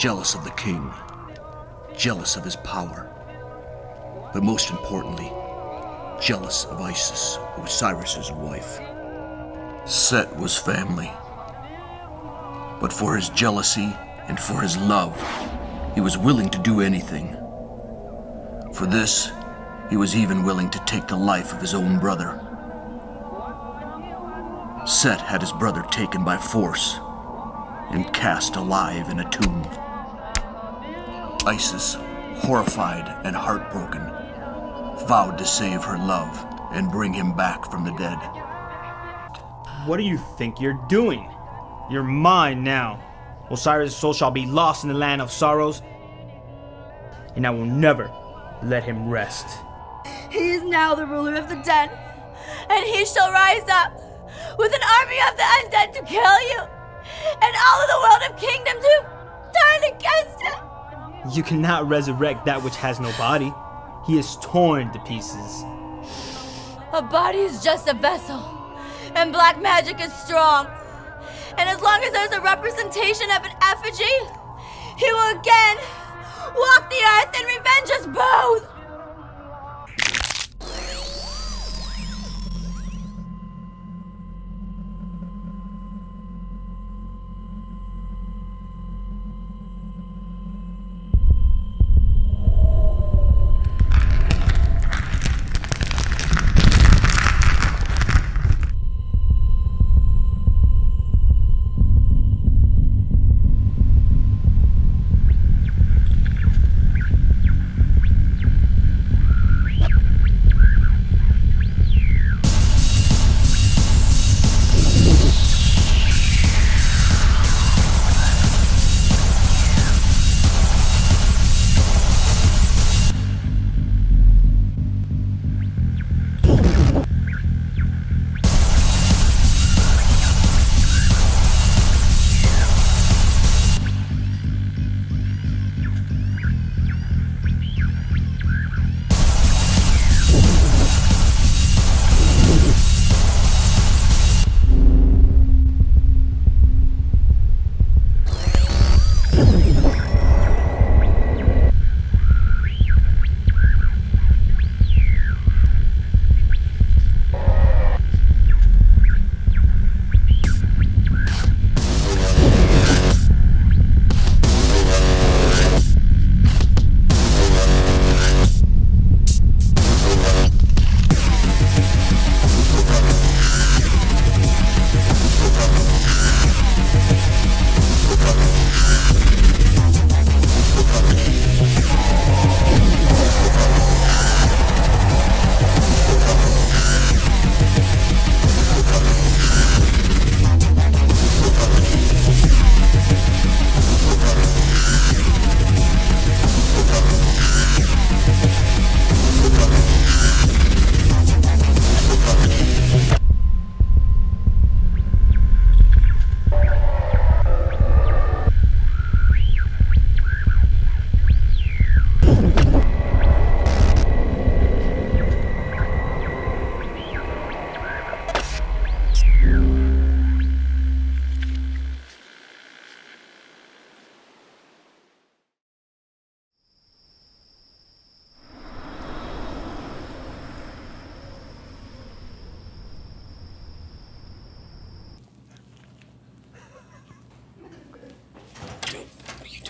jealous of the king, jealous of his power, but most importantly, jealous of Isis, Osiris's wife. Set was family, but for his jealousy and for his love, he was willing to do anything. For this, he was even willing to take the life of his own brother. Set had his brother taken by force and cast alive in a tomb. Isis, horrified and heartbroken, vowed to save her love and bring him back from the dead. What do you think you're doing? You're mine now. Osiris' soul shall be lost in the land of sorrows, and I will never let him rest. He is now the ruler of the dead, and he shall rise up with an army of the undead to kill you, and all of the world of kingdoms who turn against him. You cannot resurrect that which has no body. He is torn to pieces. A body is just a vessel, and black magic is strong. And as long as there's a representation of an effigy, he will again walk the earth and revenge us both.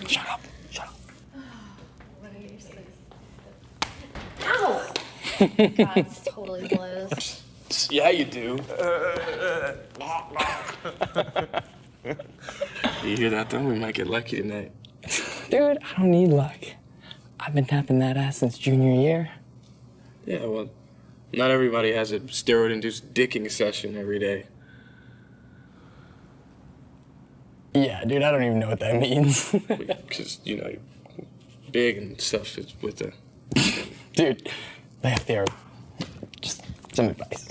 Shut up. Shut up. What are you so... Ow! God, it's totally blows. Yeah, you do. You hear that, though? We might get lucky tonight. Dude, I don't need luck. I've been tapping that ass since junior year. Yeah, well, not everybody has a steroid-induced dicking session every day. Yeah, dude, I don't even know what that means. Because, you know, you're big and stuff is with the... Dude, left there. Just some advice.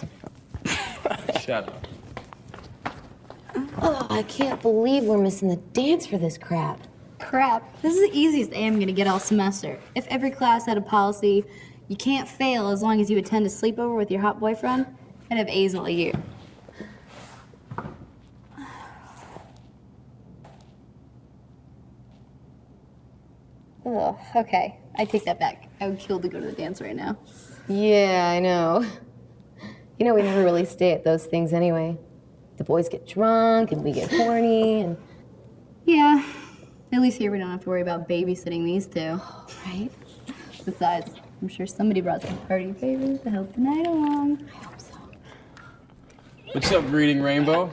Shut up. Oh, I can't believe we're missing the dance for this crap. Crap. This is the easiest A I'm gonna get all semester. If every class had a policy, you can't fail as long as you attend a sleepover with your hot boyfriend, I'd have A's all year. Ugh, okay. I take that back. I would kill to go to the dance right now. Yeah, I know. You know, we never really stay at those things anyway. The boys get drunk and we get horny and... Yeah, at least here we don't have to worry about babysitting these two. Right? Besides, I'm sure somebody brought some party favors to help the night along. I hope so. What's up, Reading Rainbow?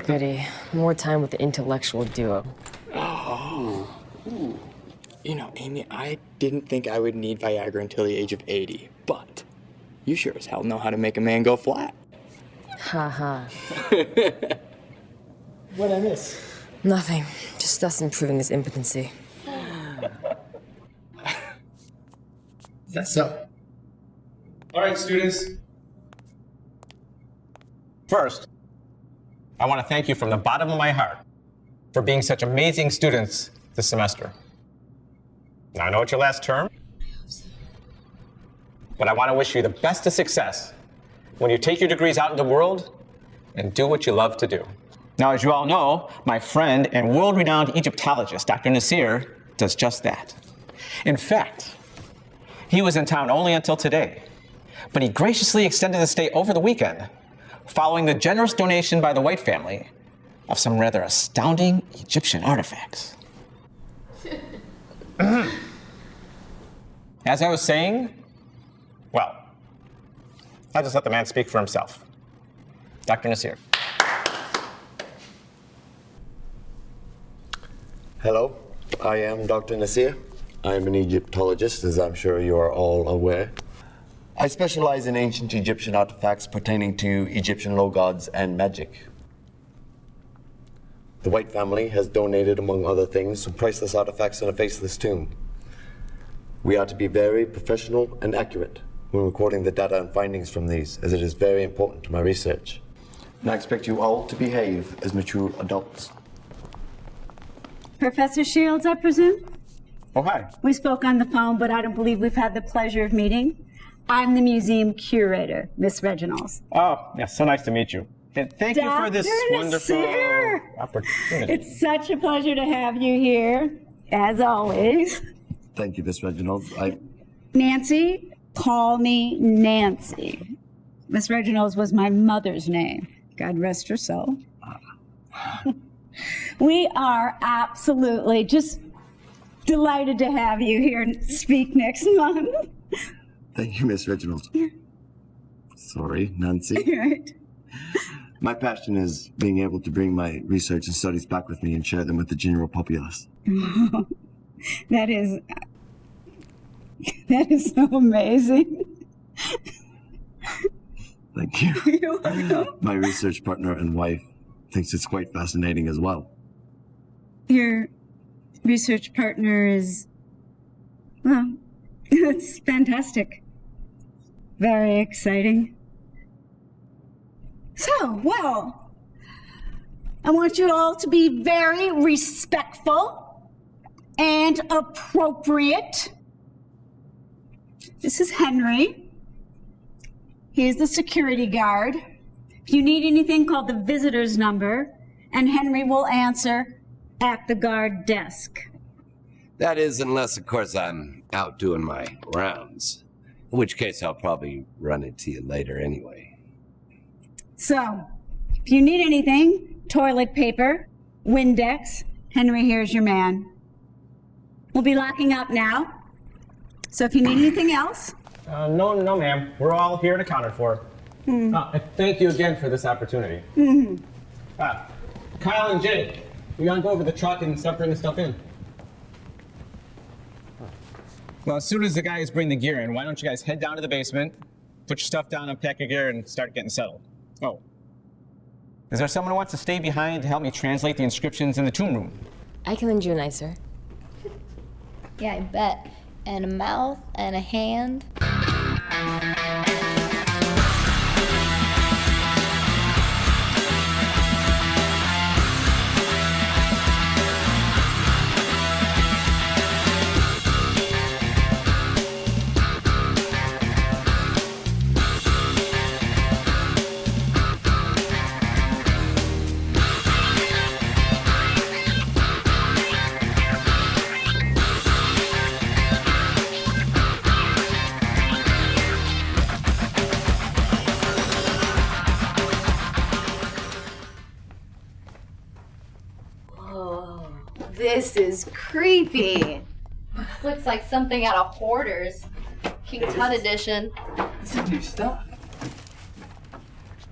Goody. More time with the intellectual duo. You know, Amy, I didn't think I would need Viagra until the age of 80, but you sure as hell know how to make a man go flat. Ha. What'd I miss? Nothing. Just us improving his impotency. Is that so? All right, students. First, I want to thank you from the bottom of my heart for being such amazing students this semester. Now, I know it's your last term, but I want to wish you the best of success when you take your degrees out in the world and do what you love to do. Now, as you all know, my friend and world-renowned Egyptologist, Dr. Nasir, does just that. In fact, he was in town only until today, but he graciously extended the stay over the weekend, following the generous donation by the White family of some rather astounding Egyptian artifacts. As I was saying, well, I'll just let the man speak for himself. Dr. Nasir. Hello, I am Dr. Nasir. I am an Egyptologist, as I'm sure you are all aware. I specialize in ancient Egyptian artifacts pertaining to Egyptian low gods and magic. The White family has donated, among other things, some priceless artifacts in a faceless tomb. We are to be very professional and accurate when recording the data and findings from these, as it is very important to my research. And I expect you all to behave as mature adults. Professor Shields, I presume? Oh, hi. We spoke on the phone, but I don't believe we've had the pleasure of meeting. I'm the museum curator, Miss Reginolds. Oh, yeah, so nice to meet you. And thank you for this wonderful opportunity. It's such a pleasure to have you here, as always. Thank you, Miss Reginald. Nancy, call me Nancy. Miss Reginald's was my mother's name. God rest her soul. We are absolutely just delighted to have you here and speak next month. Thank you, Miss Reginald. Yeah. Sorry, Nancy. Right. My passion is being able to bring my research and studies back with me and share them with the general populace. That is so amazing. Thank you. You're welcome. My research partner and wife thinks it's quite fascinating as well. Your research partner is, well, it's fantastic. Very exciting. So, well, I want you all to be very respectful and appropriate. This is Henry. He is the security guard. If you need anything, call the visitor's number, and Henry will answer at the guard desk. That is, unless, of course, I'm out doing my rounds. In which case, I'll probably run into you later anyway. So, if you need anything, toilet paper, Windex, Henry here's your man. We'll be locking up now. So if you need anything else. No, ma'am. We're all here and accounted for. Thank you again for this opportunity. Kyle and Jake, we gotta go over the truck and start bringing stuff in. Well, as soon as the guys bring the gear in, why don't you guys head down to the basement, put your stuff down, unpack your gear, and start getting settled. Oh. Is there someone who wants to stay behind to help me translate the inscriptions in the tomb room? I can lend you an icer. Yeah, I bet. And a mouth and a hand. This is creepy. Looks like something out of Hoarders. King Tut edition. This is new stuff.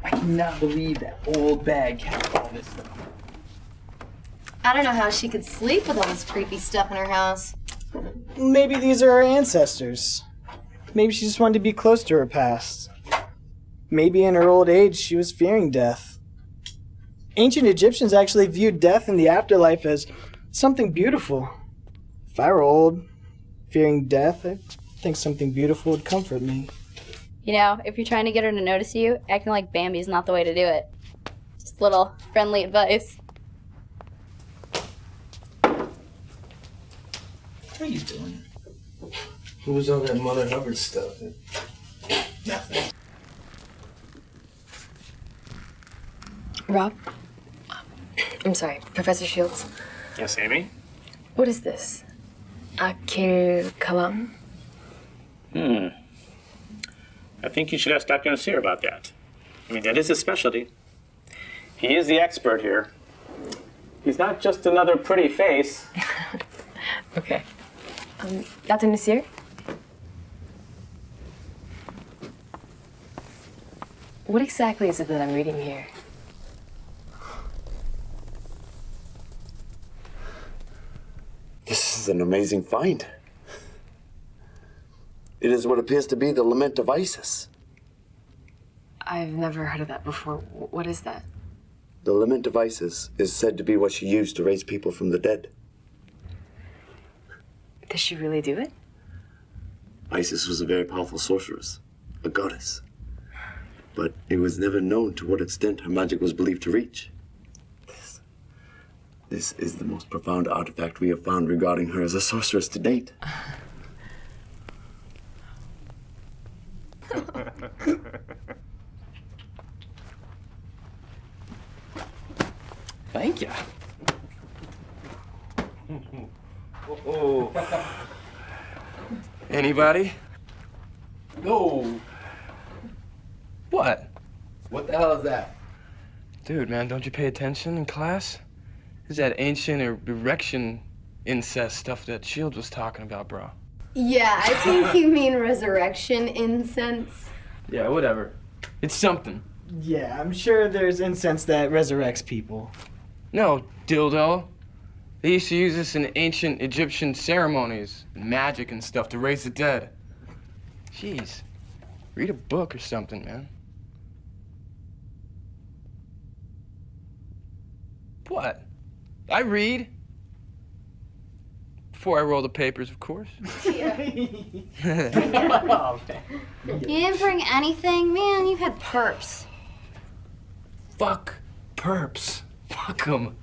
I cannot believe that old bag kept all this stuff. I don't know how she could sleep with all this creepy stuff in her house. Maybe these are her ancestors. Maybe she just wanted to be close to her past. Maybe in her old age she was fearing death. Ancient Egyptians actually viewed death in the afterlife as something beautiful. If I were old, fearing death, I think something beautiful would comfort me. You know, if you're trying to get her to notice you, acting like Bambi's not the way to do it. Just a little friendly advice. What are you doing? Who was all that Mother Hubbard stuff? Nothing. Rob? I'm sorry, Professor Shields. Yes, Amy? What is this? Akil Kalam? I think you should ask Dr. Nasir about that. I mean, that is his specialty. He is the expert here. He's not just another pretty face. Okay. Dr. Nasir? What exactly is it that I'm reading here? This is an amazing find. It is what appears to be the lament of Isis. I've never heard of that before. What is that? The lament of Isis is said to be what she used to raise people from the dead. Does she really do it? Isis was a very powerful sorceress, a goddess. But it was never known to what extent her magic was believed to reach. This is the most profound artifact we have found regarding her as a sorceress to date. Thank you. Oh. Anybody? No. What? What the hell is that? Dude, man, don't you pay attention in class? It's that ancient erection incest stuff that Shield was talking about, bro. Yeah, I think you mean resurrection incense. Yeah, whatever. It's something. Yeah, I'm sure there's incense that resurrects people. No, dildo. They used to use this in ancient Egyptian ceremonies, and magic and stuff to raise the dead. Jeez. Read a book or something, man. What? I read. Before I roll the papers, of course. You didn't bring anything? Man, you had perps. Fuck perps. Fuck them.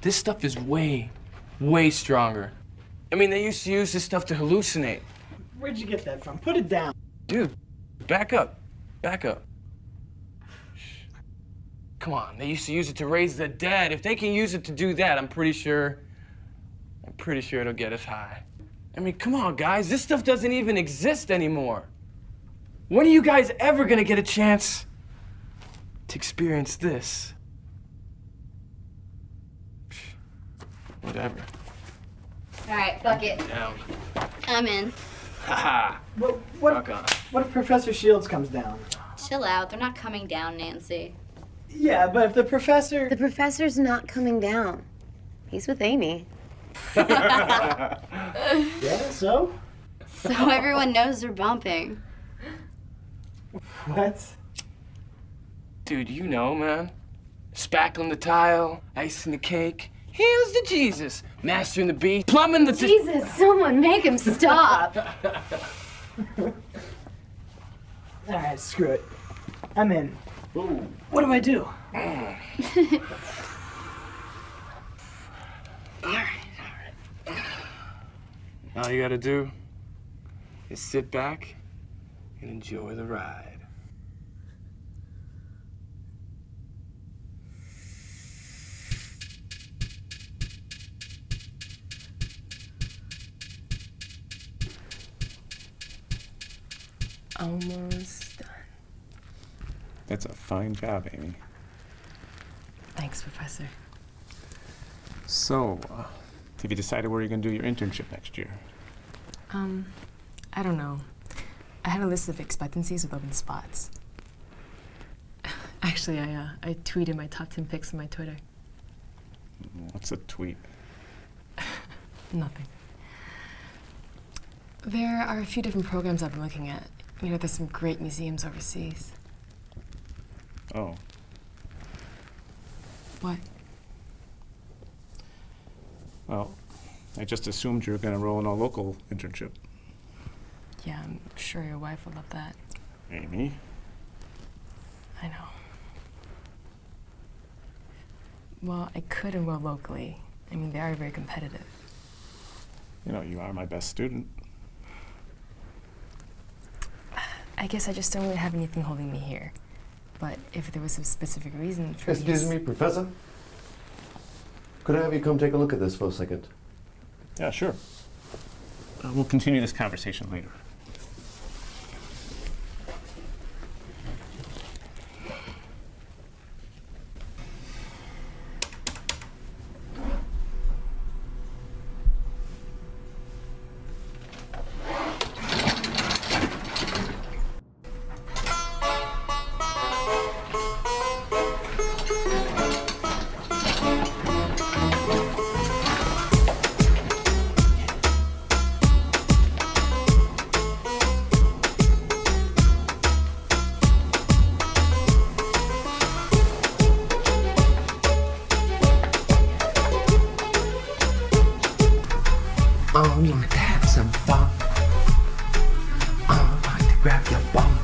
This stuff is way, way stronger. I mean, they used to use this stuff to hallucinate. Where'd you get that from? Put it down. Dude, back up. Back up. Come on, they used to use it to raise the dead. If they can use it to do that, I'm pretty sure it'll get us high. I mean, come on, guys. This stuff doesn't even exist anymore. When are you guys ever gonna get a chance to experience this? Whatever. All right, fuck it. Down. I'm in. Haha. What if Professor Shields comes down? Chill out. They're not coming down, Nancy. Yeah, but if the professor... The professor's not coming down. He's with Amy. Yeah, so? So everyone knows they're bumping. What? Dude, you know, man. Spackling the tile, icing the cake. Here's the Jesus. Mastering the beat, plumbing the... Jesus, someone make him stop. All right, screw it. I'm in. Ooh. What do I do? All right. All you gotta do is sit back and enjoy the ride. Almost done. That's a fine job, Amy. Thanks, Professor. So, Have you decided where you're going to do your internship next year? I don't know. I had a list of expectancies with open spots. Actually, I tweeted my top 10 picks on my Twitter. What's a tweet? Nothing. There are a few different programs I've been looking at. You know, there's some great museums overseas. Oh. What? Well, I just assumed you were going to roll in a local internship. Yeah, I'm sure your wife would love that. Amy? I know. Well, I could enroll locally. I mean, they are very competitive. You know, you are my best student. I guess I just don't really have anything holding me here. But if there was some specific reason for Excuse me, Professor? Could I have you come take a look at this for a second? Yeah, sure. We'll continue this conversation later. I'm gonna have some fun. I'm going to grab your bum.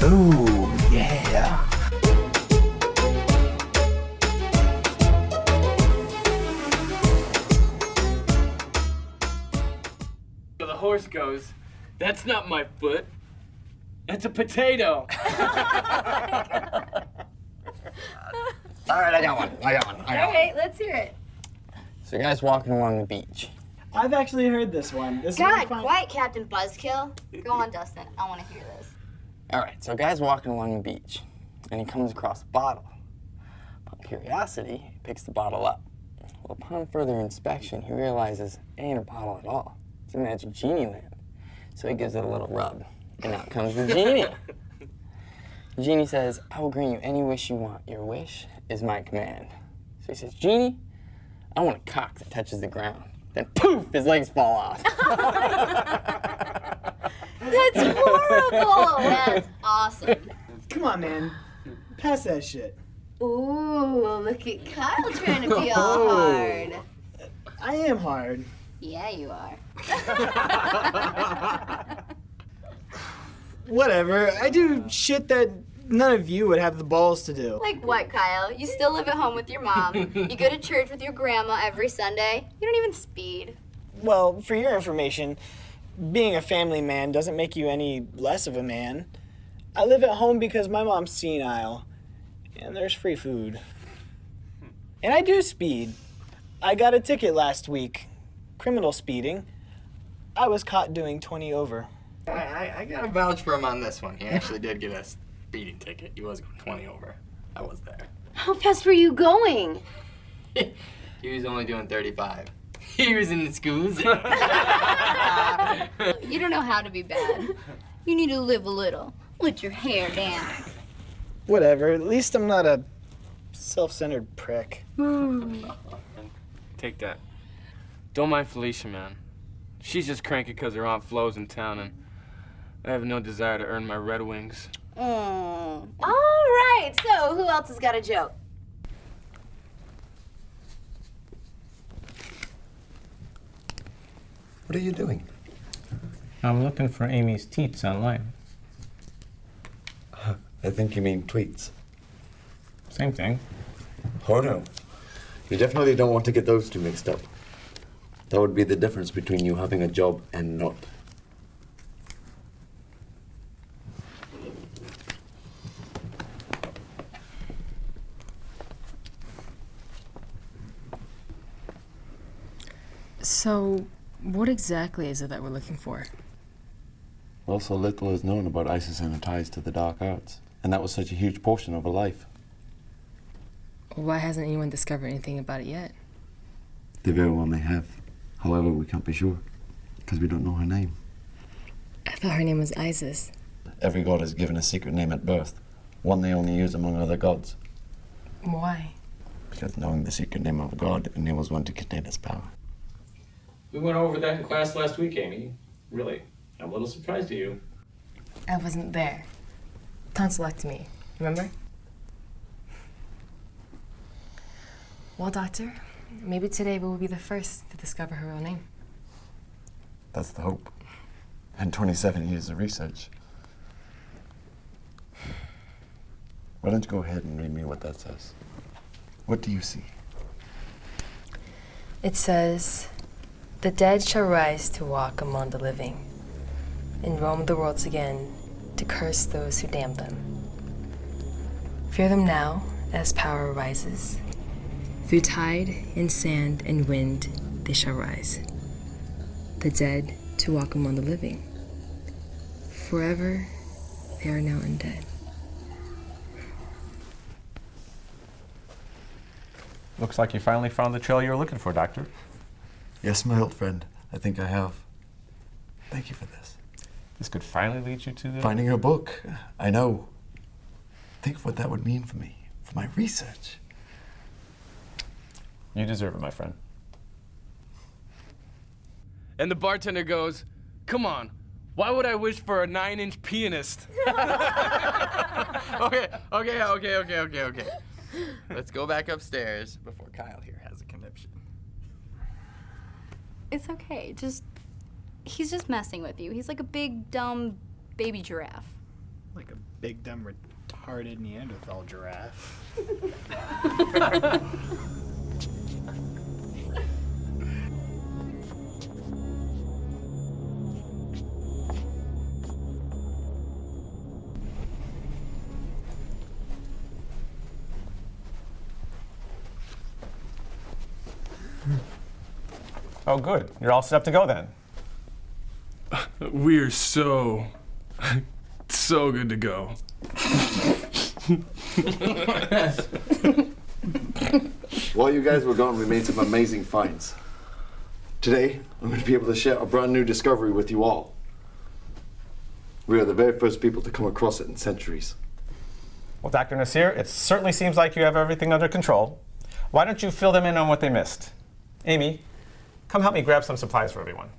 Ooh, yeah. The horse goes, "That's not my foot. That's a potato." All right, I got one. All right, let's hear it. So you guys walking along the beach. I've actually heard this one. This God, quiet, Captain Buzzkill. Go on, Dustin. I want to hear this. All right, so a guy's walking along the beach, and he comes across a bottle. Upon curiosity, he picks the bottle up. Well, upon further inspection, he realizes it ain't a bottle at all. It's a magic genie lamp. So he gives it a little rub, and out comes the genie. The genie says, "I will grant you any wish you want. Your wish is my command." So he says, "Genie, I want a cock that touches the ground." Then poof, his legs fall off. That's horrible. That's awesome. Come on, man. Pass that shit. Ooh, look at Kyle trying to be all hard. I am hard. Yeah, you are. Whatever. I do shit that none of you would have the balls to do. Like what, Kyle? You still live at home with your mom. You go to church with your grandma every Sunday. You don't even speed. Well, for your information, being a family man doesn't make you any less of a man. I live at home because my mom's senile, and there's free food. And I do speed. I got a ticket last week. Criminal speeding. I was caught doing 20 over. I gotta vouch for him on this one. He actually did get a speeding ticket. He was 20 over. I was there. How fast were you going? He was only doing 35. He was in the schools. You don't know how to be bad. You need to live a little. Let your hair down. Whatever. At least I'm not a self-centered prick. Take that. Don't mind Felicia, man. She's just cranky because her Aunt Flo's in town, and I have no desire to earn my Red Wings. All right, so who else has got a joke? What are you doing? I'm looking for Amy's teats online. I think you mean tweets. Same thing. Oh no. You definitely don't want to get those two mixed up. That would be the difference between you having a job and not. So, what exactly is it that we're looking for? Well, so little is known about Isis and her ties to the dark arts. And that was such a huge portion of her life. Why hasn't anyone discovered anything about it yet? They very well may have. However, we can't be sure, because we don't know her name. I thought her name was Isis. Every god is given a secret name at birth, one they only use among other gods. Why? Because knowing the secret name of a god enables one to contain its power. We went over that in class last week, Amy. Really, I'm a little surprised at you. I wasn't there. Tonsillectomy, remember? Well, Doctor, maybe today we will be the first to discover her real name. That's the hope. And 27 years of research. Why don't you go ahead and read me what that says? What do you see? It says, "The dead shall rise to walk among the living, and roam the worlds again to curse those who damn them. Fear them now as power rises. Through tide and sand and wind they shall rise. The dead to walk among the living. Forever they are now undead." Looks like you finally found the trail you were looking for, Doctor. Yes, my old friend. I think I have. Thank you for this. This could finally lead you to the... Finding your book. I know. Think of what that would mean for me, for my research. You deserve it, my friend. And the bartender goes, "Come on, why would I wish for a 9-inch pianist?" Okay. Let's go back upstairs before Kyle here has a conniption. It's okay. He's just messing with you. He's like a big, dumb baby giraffe. Like a big, dumb, retarded Neanderthal giraffe. Oh, good. You're all set up to go then. We're so good to go. While you guys were gone, we made some amazing finds. Today, I'm going to be able to share a brand new discovery with you all. We are the very first people to come across it in centuries. Well, Dr. Nasir, it certainly seems like you have everything under control. Why don't you fill them in on what they missed? Amy, come help me grab some supplies for everyone.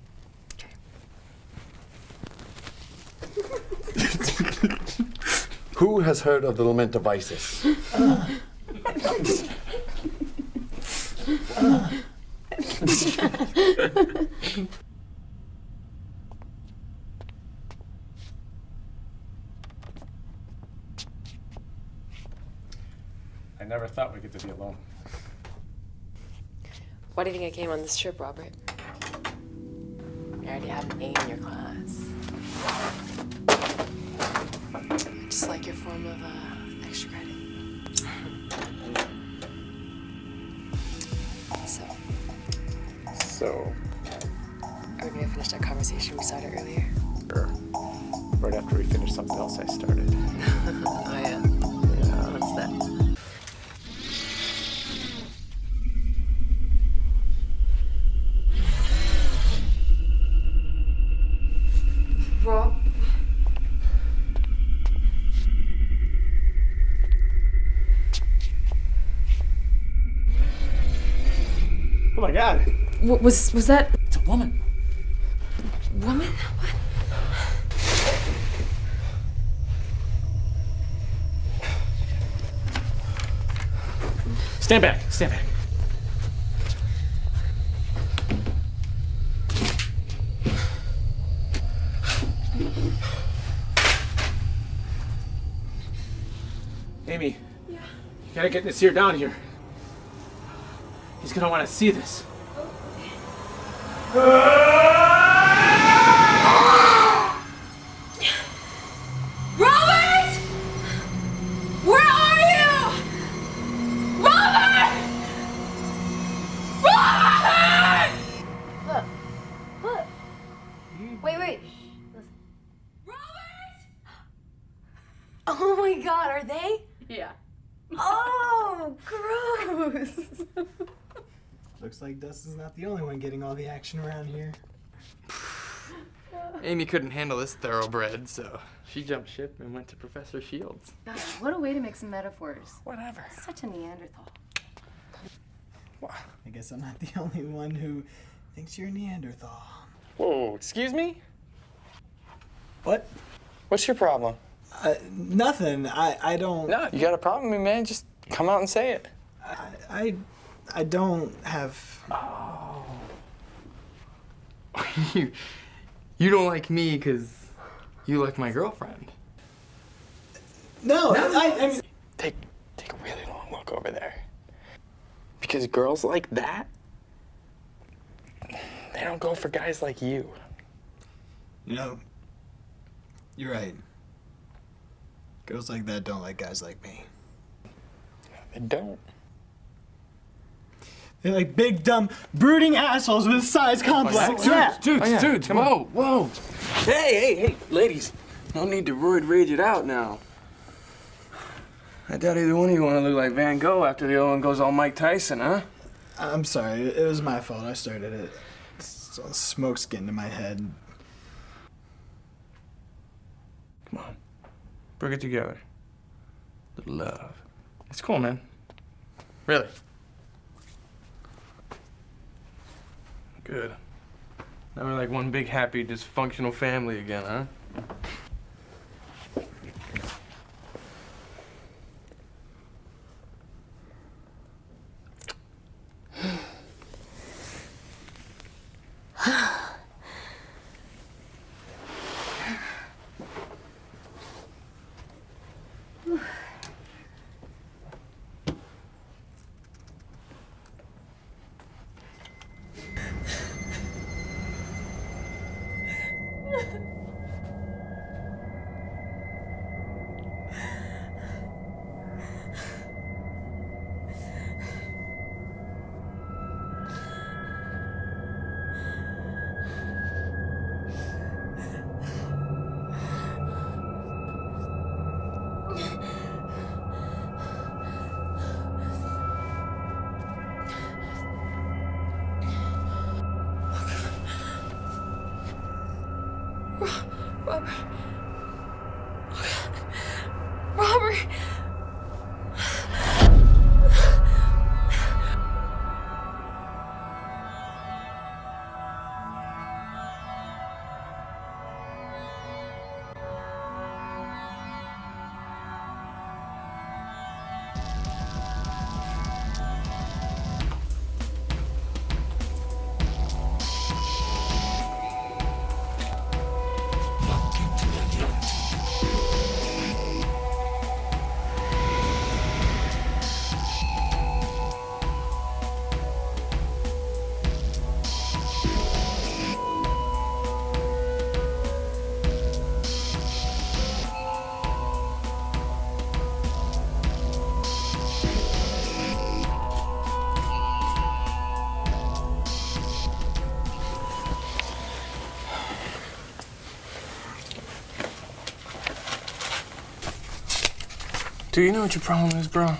Who has heard of the Lament of Isis? I never thought we'd get to be alone. Why do you think I came on this trip, Robert? You already have an A in your class. I just like your form of extra credit. So, Are we gonna finish that conversation we started earlier? sure. Right after we finish something else I started. Oh yeah. Yeah. What's that? Rob. Oh my God. Was that? It's a woman. Woman? What? Stand back. Stand back. Amy. Yeah. You gotta get Nasir down here. He's gonna want to see this. Robert! Where are you? Robert! Robert! Look. Wait. Oh my god, are they? Yeah. Oh, gross. Looks like Dustin's not the only one getting all the action around here. Amy couldn't handle this thoroughbred, so she jumped ship and went to Professor Shields. Gosh, what a way to make some metaphors. Whatever. Such a Neanderthal. I guess I'm not the only one who thinks you're a Neanderthal. Whoa, excuse me? What? What's your problem? Nothing. I don't... No, you got a problem with me, man? Just come out and say it. I don't have... Oh. You don't like me because you like my girlfriend. No, I mean... Take a really long look over there. Because girls like that, they don't go for guys like you. You know, you're right. Girls like that don't like guys like me. They don't. They're like big, dumb, brooding assholes with a size complex. Dudes, whoa. Hey, ladies. No need to roid rage it out now. I doubt either one of you want to look like Van Gogh after the other one goes all Mike Tyson, huh? I'm sorry. It was my fault. I started it. Smoke's getting to my head. Come on. Bring it together. Little love. It's cool, man. Really. Good. Now we're like one big, happy, dysfunctional family again, huh? Robert! Do you know what your problem is, bro?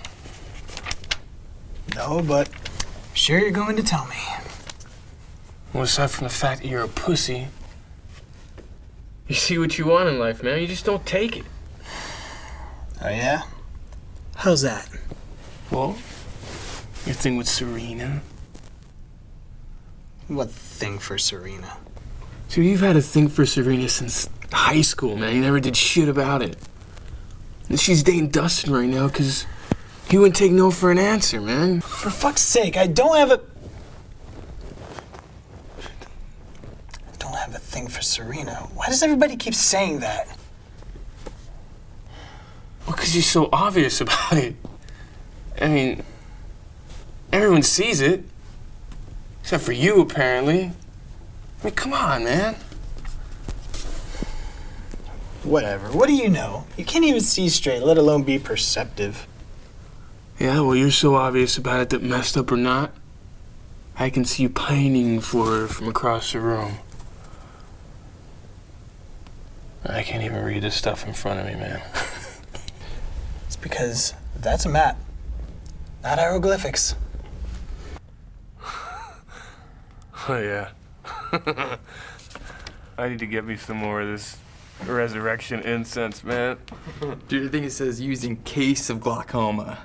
No, but sure you're going to tell me. Well, aside from the fact that you're a pussy, you see what you want in life, man. You just don't take it. Oh, yeah? How's that? Well, your thing with Serena. What thing for Serena? So you've had a thing for Serena since high school, man. You never did shit about it. And she's dating Dustin right now because he wouldn't take no for an answer, man. For fuck's sake, I don't have a thing for Serena. Why does everybody keep saying that? Well, because you're so obvious about it. I mean, everyone sees it. Except for you, apparently. I mean, come on, man. Whatever. What do you know? You can't even see straight, let alone be perceptive. Yeah, well, you're so obvious about it that messed up or not, I can see you pining for her from across the room. I can't even read this stuff in front of me, man. It's because that's a map, not hieroglyphics. Oh, yeah. I need to get me some more of this resurrection incense, man. Dude, I think it says using case of glaucoma.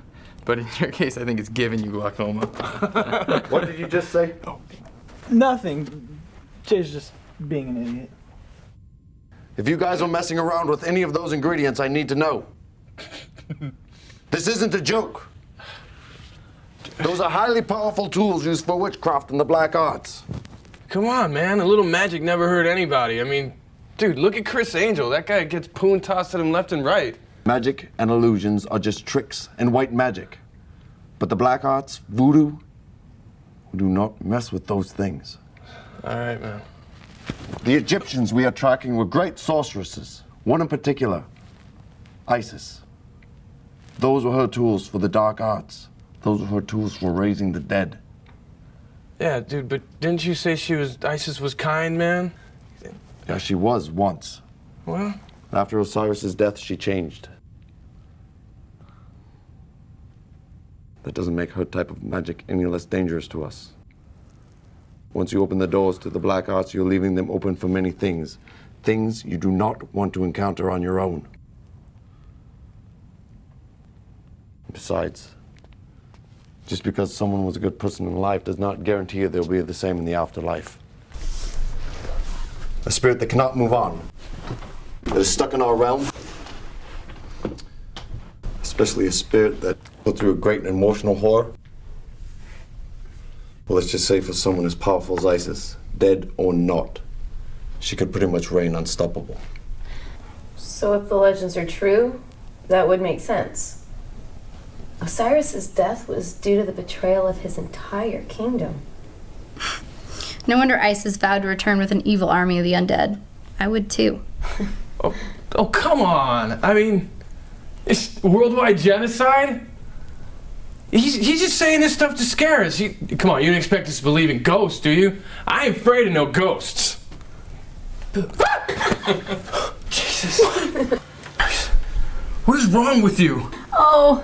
But in your case, I think it's giving you glaucoma. What did you just say? Nothing. Jay's just being an idiot. If you guys are messing around with any of those ingredients, I need to know. This isn't a joke. Those are highly powerful tools used for witchcraft and the black arts. Come on, man. A little magic never hurt anybody. I mean, dude, look at Chris Angel. That guy gets poon tossed at him left and right. Magic and illusions are just tricks and white magic. But the black arts, voodoo, we do not mess with those things. All right, man. The Egyptians we are tracking were great sorceresses. One in particular, Isis. Those were her tools for the dark arts. Those were her tools for raising the dead. Yeah, dude, but didn't you say Isis was kind, man? Yeah, she was once. Well? After Osiris's death, she changed. That doesn't make her type of magic any less dangerous to us. Once you open the doors to the black arts, you're leaving them open for many things. Things you do not want to encounter on your own. Besides, just because someone was a good person in life does not guarantee you they'll be the same in the afterlife. A spirit that cannot move on, that is stuck in our realm, especially a spirit that went through a great emotional horror. Well, let's just say for someone as powerful as Isis, dead or not, she could pretty much reign unstoppable. So if the legends are true, that would make sense. Osiris's death was due to the betrayal of his entire kingdom. No wonder Isis vowed to return with an evil army of the undead. I would too. Oh, come on. I mean, it's worldwide genocide? He's just saying this stuff to scare us. Come on, you don't expect us to believe in ghosts, do you? I ain't afraid of no ghosts. Jesus. What is wrong with you? Oh,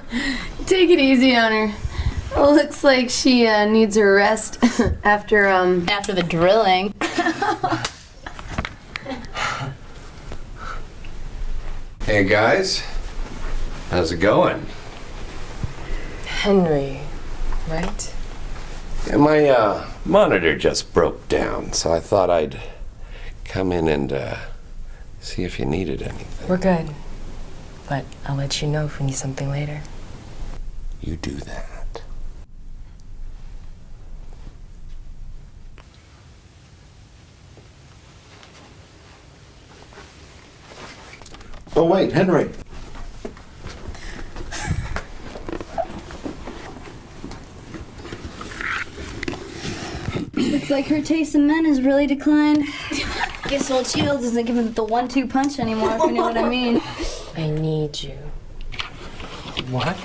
take it easy on her. Looks like she needs a rest after the drilling. Hey guys, how's it going? Henry, right? Yeah, my monitor just broke down, so I thought I'd come in and see if you needed anything. We're good. But I'll let you know if we need something later. You do that. Oh wait, Henry. Looks like her taste in men has really declined. Guess old Shields isn't giving the 1-2 punch anymore, if you know what I mean. I need you. What?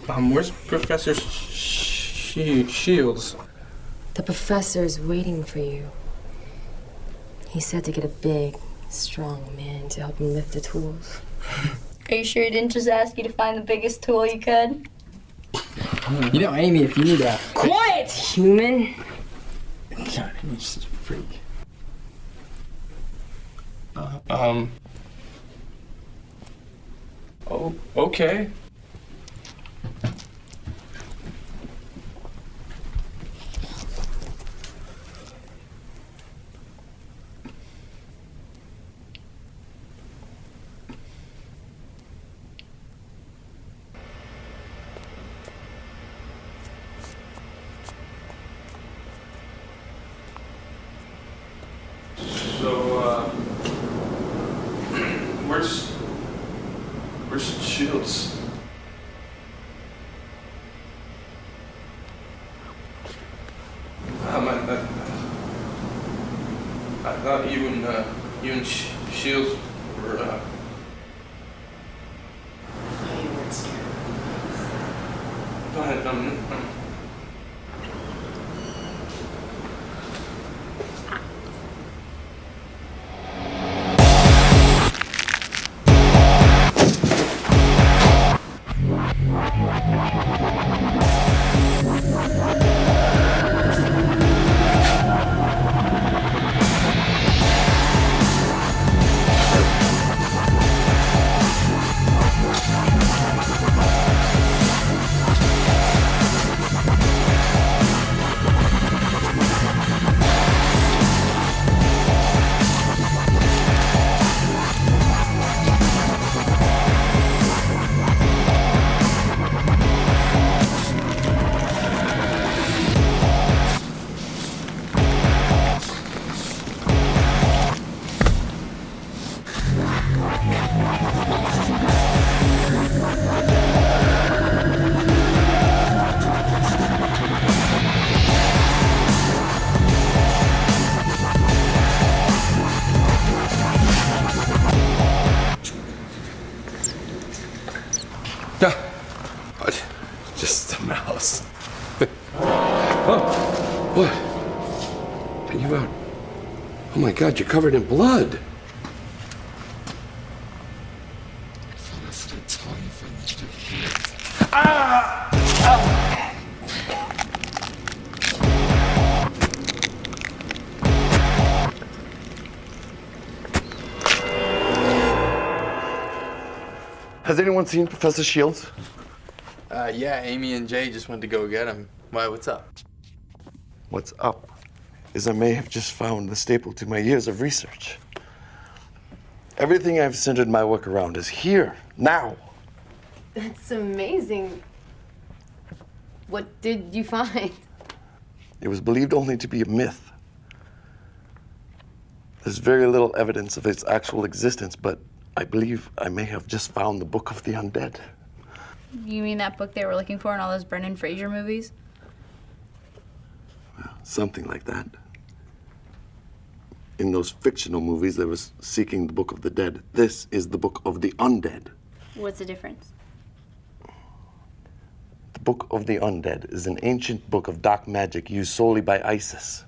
Where's Professor Shields? The professor's waiting for you. He said to get a big, strong man to help him lift the tools. Are you sure he didn't just ask you to find the biggest tool you could? You know, Amy, if you need a... Quiet, human! God, Amy's such a freak. Oh, okay. Where's Shields? I thought you and Shields were, Go ahead, just a mouse. Oh, what? Are you out? Oh my God, you're covered in blood. Has anyone seen Professor Shields? Yeah, Amy and Jay just went to go get him. Why, what's up? What's up is I may have just found the staple to my years of research. Everything I've centered my work around is here, now. That's amazing. What did you find? It was believed only to be a myth. There's very little evidence of its actual existence, but I believe I may have just found the Book of the Undead. You mean that book they were looking for in all those Brendan Fraser movies? Something like that. In those fictional movies, they were seeking the Book of the Dead. This is the Book of the Undead. What's the difference? The Book of the Undead is an ancient book of dark magic used solely by Isis.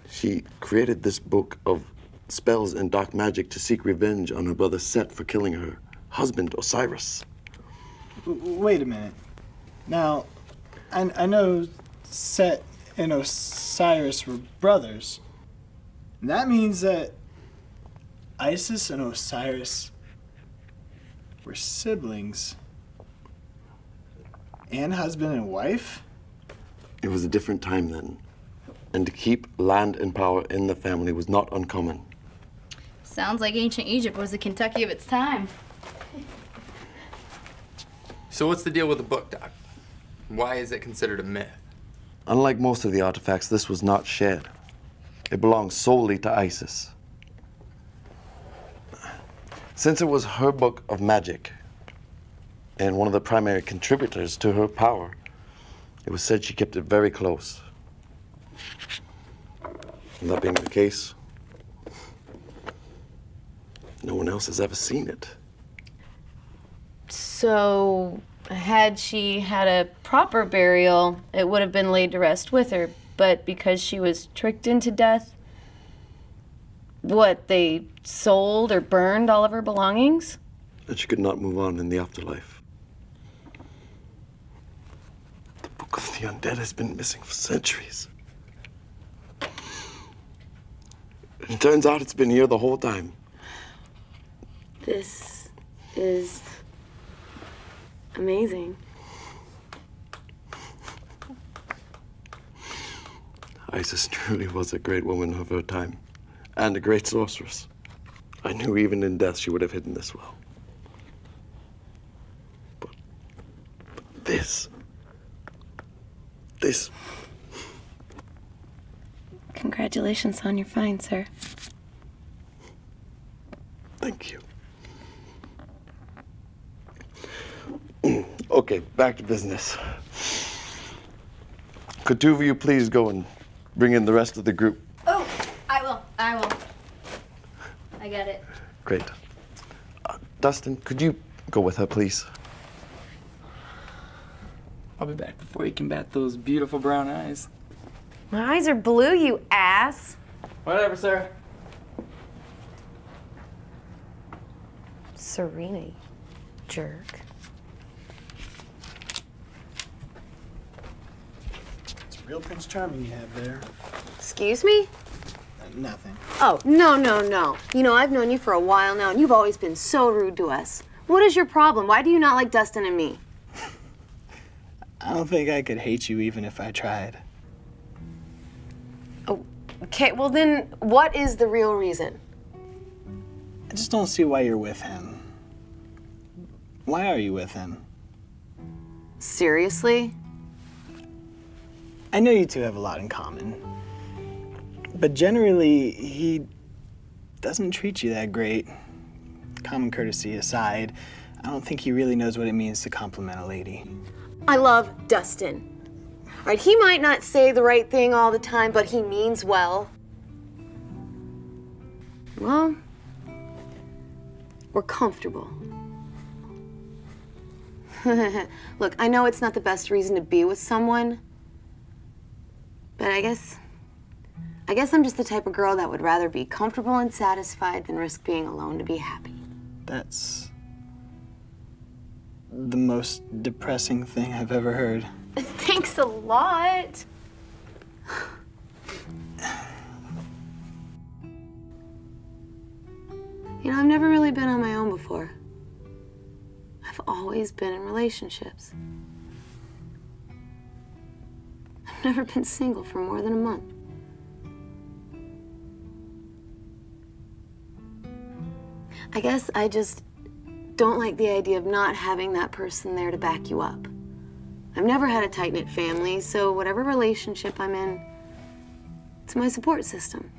She created this book of spells and dark magic to seek revenge on her brother Seth for killing her husband, Osiris. Wait a minute. Now, I know Seth and Osiris were brothers. That means that Isis and Osiris were siblings. And husband and wife? It was a different time then. And to keep land and power in the family was not uncommon. Sounds like ancient Egypt was the Kentucky of its time. So what's the deal with the book, Doc? Why is it considered a myth? Unlike most of the artifacts, this was not shared. It belongs solely to Isis. Since it was her book of magic and one of the primary contributors to her power, it was said she kept it very close. And that being the case, no one else has ever seen it. So, had she had a proper burial, it would have been laid to rest with her. But because she was tricked into death, what, they sold or burned all of her belongings? And she could not move on in the afterlife. The Book of the Undead has been missing for centuries. It turns out it's been here the whole time. This is amazing. Isis truly was a great woman of her time, and a great sorceress. I knew even in death she would have hidden this well. But this. Congratulations on your find, sir. Thank you. Okay, back to business. Could two of you please go and bring in the rest of the group? Oh, I will. I got it. Great. Dustin, could you go with her, please? I'll be back before you can bat those beautiful brown eyes. My eyes are blue, you ass. Whatever, sir. Serena, jerk. It's real Prince Charming you have there. Excuse me? Nothing. Oh, no. You know, I've known you for a while now, and you've always been so rude to us. What is your problem? Why do you not like Dustin and me? I don't think I could hate you even if I tried. Oh, okay, well then, what is the real reason? I just don't see why you're with him. Why are you with him? Seriously? I know you two have a lot in common. But generally, he doesn't treat you that great. Common courtesy aside, I don't think he really knows what it means to compliment a lady. I love Dustin. All right, he might not say the right thing all the time, but he means well. Well, we're comfortable. Look, I know it's not the best reason to be with someone, but I guess I'm just the type of girl that would rather be comfortable and satisfied than risk being alone to be happy. That's the most depressing thing I've ever heard. Thanks a lot. You know, I've never really been on my own before. I've always been in relationships. I've never been single for more than a month. I guess I just don't like the idea of not having that person there to back you up. I've never had a tight-knit family, so whatever relationship I'm in, it's my support system.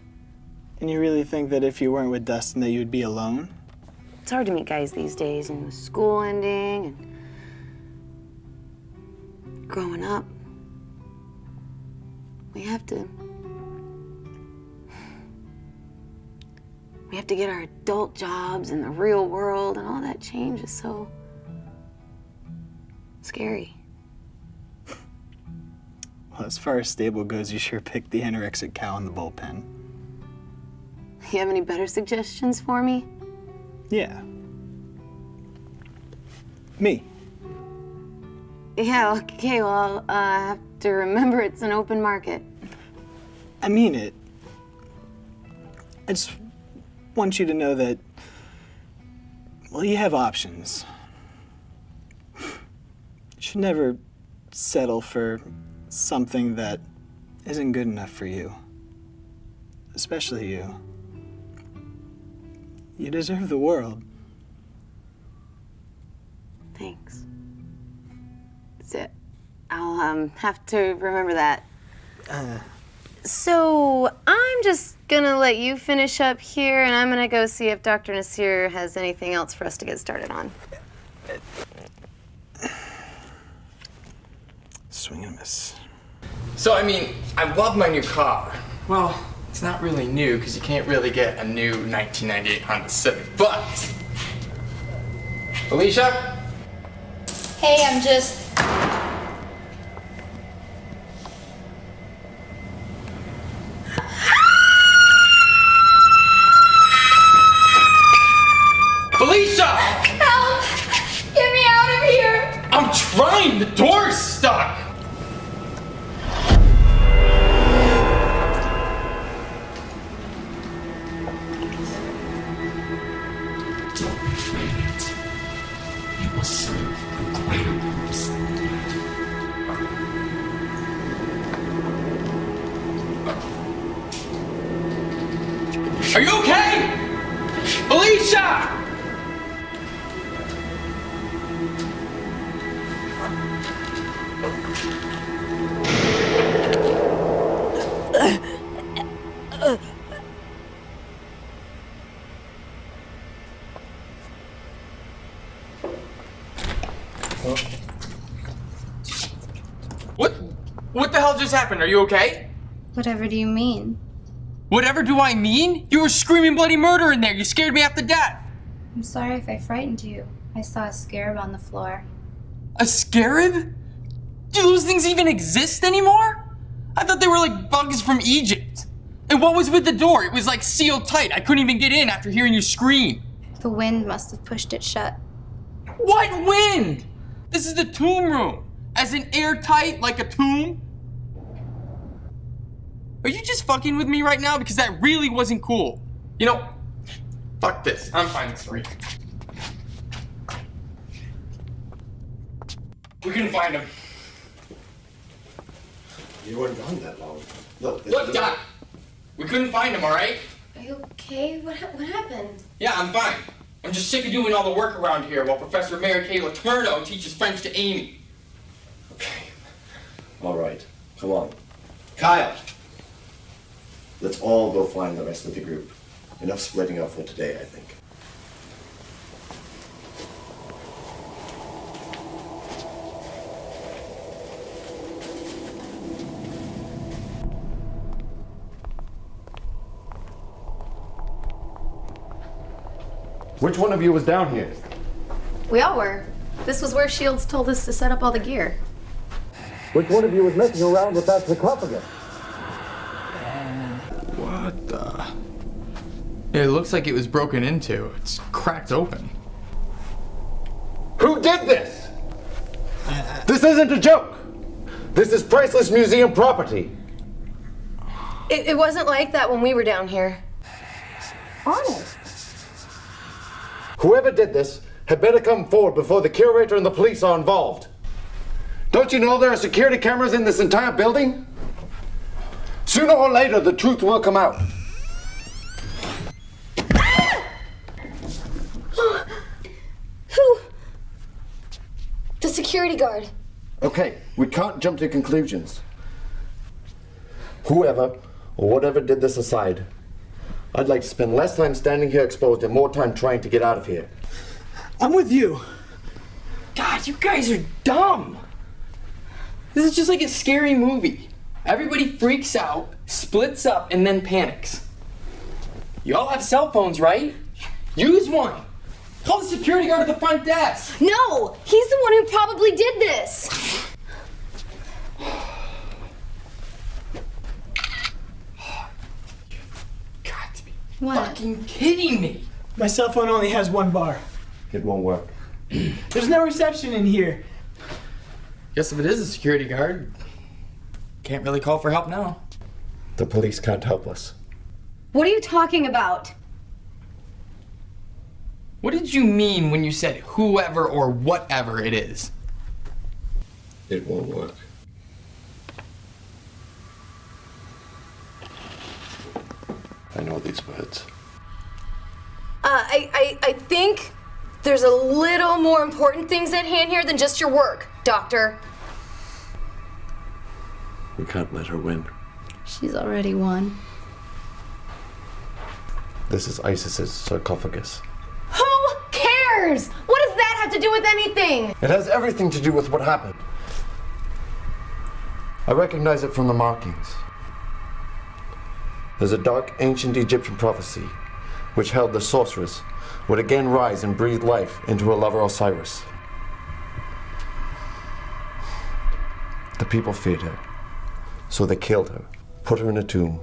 And you really think that if you weren't with Dustin that you would be alone? It's hard to meet guys these days, and with school ending and growing up, we have to get our adult jobs in the real world, and all that change is so scary. Well, as far as stable goes, you sure picked the anorexic cow in the bullpen. You have any better suggestions for me? Yeah. Me. Yeah, okay, well, I have to remember it's an open market. I mean it. I just want you to know that, well, you have options. You should never settle for something that isn't good enough for you. Especially you. You deserve the world. Thanks. That's it. I'll have to remember that. So I'm just gonna let you finish up here, and I'm gonna go see if Dr. Nasir has anything else for us to get started on. Swing and a miss. So, I mean, I love my new car. Well, it's not really new because you can't really get a new 1998 Honda Civic, but... Felicia? Hey, I'm just... Felicia! Help! Get me out of here! I'm trying! The door's stuck! Are you okay? Felicia! What the hell just happened? Are you okay? Whatever do you mean? Whatever do I mean? You were screaming bloody murder in there. You scared me half to death. I'm sorry if I frightened you. I saw a scarab on the floor. A scarab? Do those things even exist anymore? I thought they were like bugs from Egypt. And what was with the door? It was like sealed tight. I couldn't even get in after hearing you scream. The wind must have pushed it shut. What wind? This is the tomb room. As in airtight like a tomb? Are you just fucking with me right now? Because that really wasn't cool. You know, fuck this. I'm fine with three. We couldn't find him. You weren't gone that long. Look, Doc. We couldn't find him, all right? Are you okay? What happened? Yeah, I'm fine. I'm just sick of doing all the work around here while Professor Mary Kay Letourneau teaches French to Amy. All right, come on. Kyle! Let's all go find the rest of the group. Enough splitting up for today, I think. Which one of you was down here? We all were. This was where Shields told us to set up all the gear. Which one of you was messing around with that sarcophagus? What the? It looks like it was broken into. It's cracked open. Who did this? This isn't a joke. This is priceless museum property. It wasn't like that when we were down here. Honest. Whoever did this had better come forward before the curator and the police are involved. Don't you know there are security cameras in this entire building? Sooner or later, the truth will come out. Who? The security guard. Okay, we can't jump to conclusions. Whoever or whatever did this aside, I'd like to spend less time standing here exposed and more time trying to get out of here. I'm with you. God, you guys are dumb. This is just like a scary movie. Everybody freaks out, splits up, and then panics. You all have cell phones, right? Use one. Call the security guard at the front desk. No, he's the one who probably did this. Got to be What? fucking kidding me. My cell phone only has 1 bar. It won't work. There's no reception in here. Guess if it is a security guard, can't really call for help now. The police can't help us. What are you talking about? What did you mean when you said whoever or whatever it is? It won't work. I know these words. I think there's a little more important things at hand here than just your work, Doctor. We can't let her win. She's already won. This is Isis's sarcophagus. Who cares? What does that have to do with anything? It has everything to do with what happened. I recognize it from the markings. There's a dark, ancient Egyptian prophecy which held the sorceress would again rise and breathe life into her lover Osiris. The people feared her, so they killed her, put her in a tomb,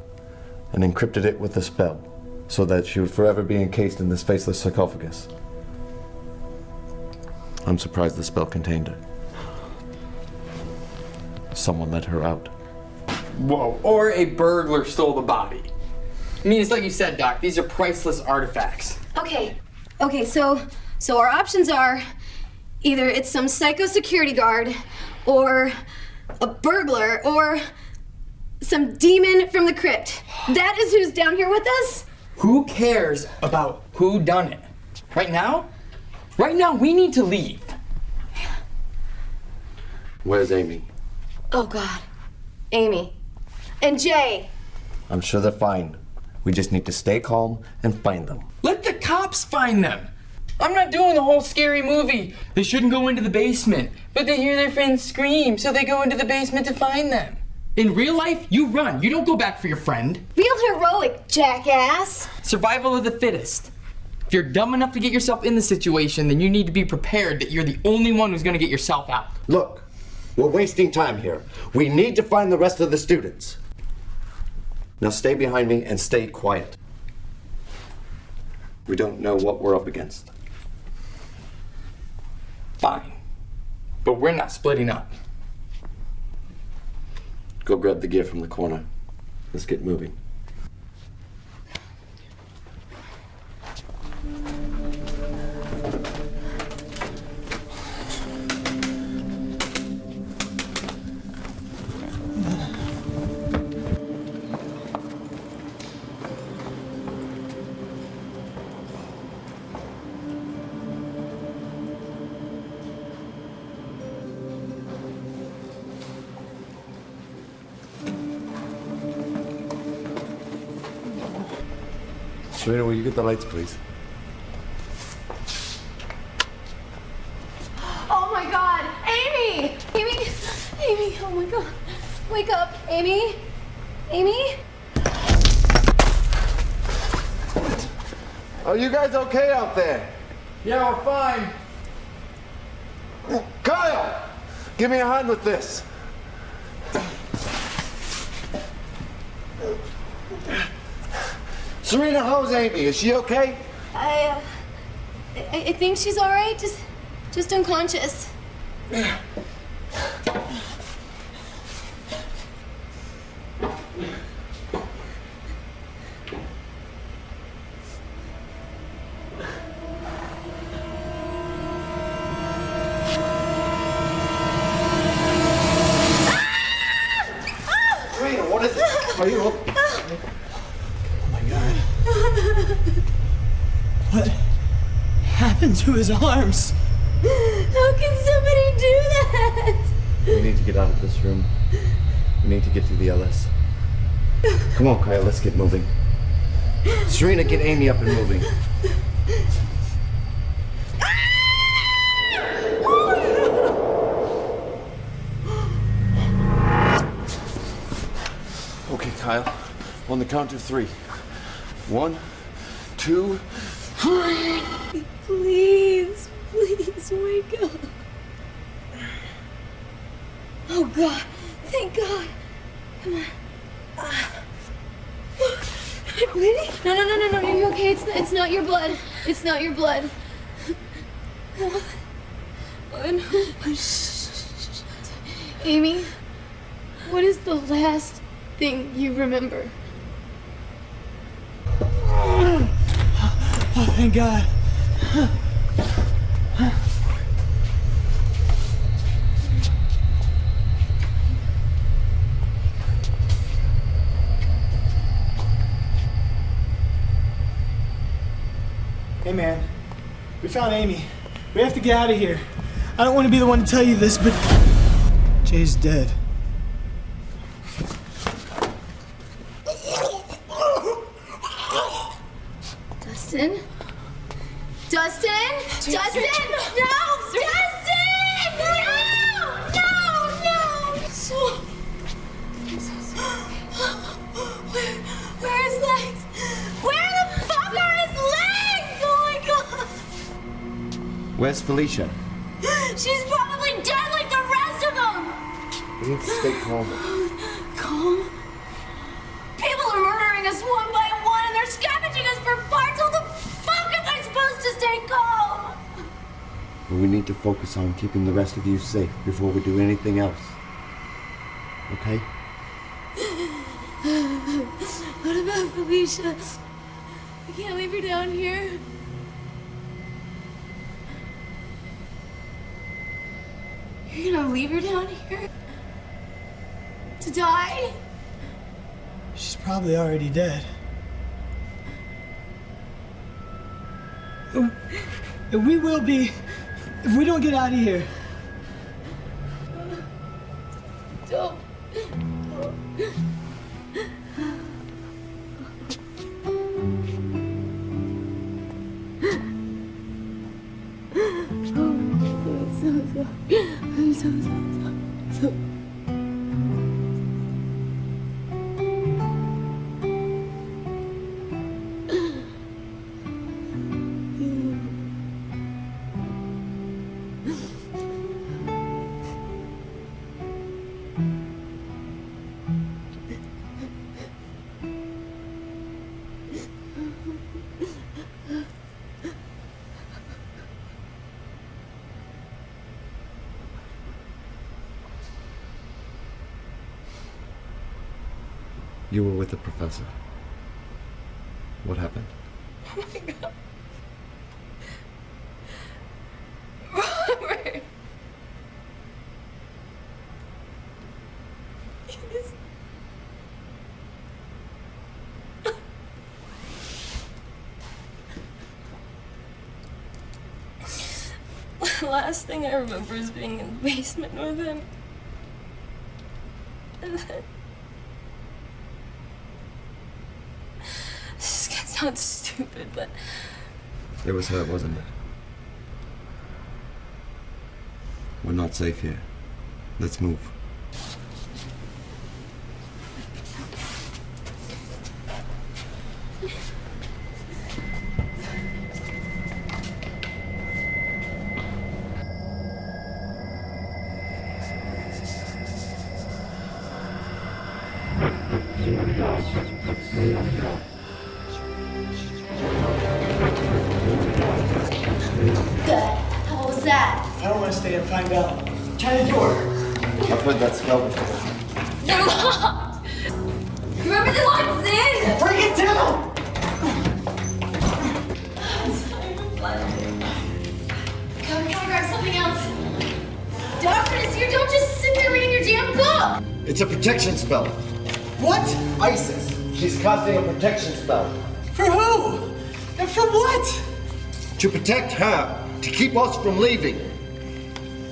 and encrypted it with a spell so that she would forever be encased in this faceless sarcophagus. I'm surprised the spell contained her. Someone let her out. Whoa. Or a burglar stole the body. I mean, it's like you said, Doc, these are priceless artifacts. Okay, so our options are either it's some psycho security guard, or a burglar, or some demon from the crypt. That is who's down here with us? Who cares about who done it? Right now? Right now, we need to leave. Where's Amy? Oh God, Amy. And Jay. I'm sure they're fine. We just need to stay calm and find them. Let the cops find them. I'm not doing the whole scary movie. They shouldn't go into the basement, but they hear their friends scream, so they go into the basement to find them. In real life, you run. You don't go back for your friend. Real heroic, jackass. Survival of the fittest. If you're dumb enough to get yourself in the situation, then you need to be prepared that you're the only one who's gonna get yourself out. Look, we're wasting time here. We need to find the rest of the students. Now stay behind me and stay quiet. We don't know what we're up against. Fine. But we're not splitting up. Go grab the gear from the corner. Let's get moving. Serena, will you get the lights, please? Oh my God, Amy! Amy, oh my God. Wake up, Amy. Amy? Are you guys okay out there? Yeah, we're fine. Kyle! Give me a hand with this. Serena, how's Amy? Is she okay? I think she's all right. Just unconscious. Serena, what is it? Are you okay? Oh my god. What happened to his arms? How can somebody do that? We need to get out of this room. We need to get to the others. Come on, Kyle, let's get moving. Serena, get Amy up and moving. Okay, Kyle, on the count of 3. 1, 2, 3. Please, please wake up. Oh God, thank God. Come on. Really? No, you're okay. It's not your blood. It's not your blood. Oh, no. Shh. Amy, what is the last thing you remember? Oh, thank God. Hey man, we found Amy. We have to get out of here. I don't want to be the one to tell you this, but Jay's dead. Dustin? Dustin? Dustin! No! Dustin! No! So... I'm so sorry. Where are his legs? Where the fuck are his legs? Oh my God! Where's Felicia? She's probably dead like the rest of them! We need to stay calm. Calm? People are murdering us one by one and they're scavenging us for parts. How the fuck am I supposed to stay calm? But we need to focus on keeping the rest of you safe before we do anything else. Okay? What about Felicia? We can't leave her down here. You're gonna leave her down here? To die? She's probably already dead. And we will be if we don't get out of here. Don't. I'm so sorry. You were with the professor. What happened? Oh my God. Robert. The last thing I remember is being in the basement with him. And then... This is gonna sound stupid, but... It was her, wasn't it? We're not safe here. Let's move. The hell was that? I don't want to stay and find out. Try the door. I've heard that spell before. They're locked! Remember the locked in? Break it down! Gotta grab something else. Doctor is here, don't just sit there reading your damn book! It's a protection spell. What? Isis. She's casting a protection spell. For who? And for what? To protect her, to keep us from leaving.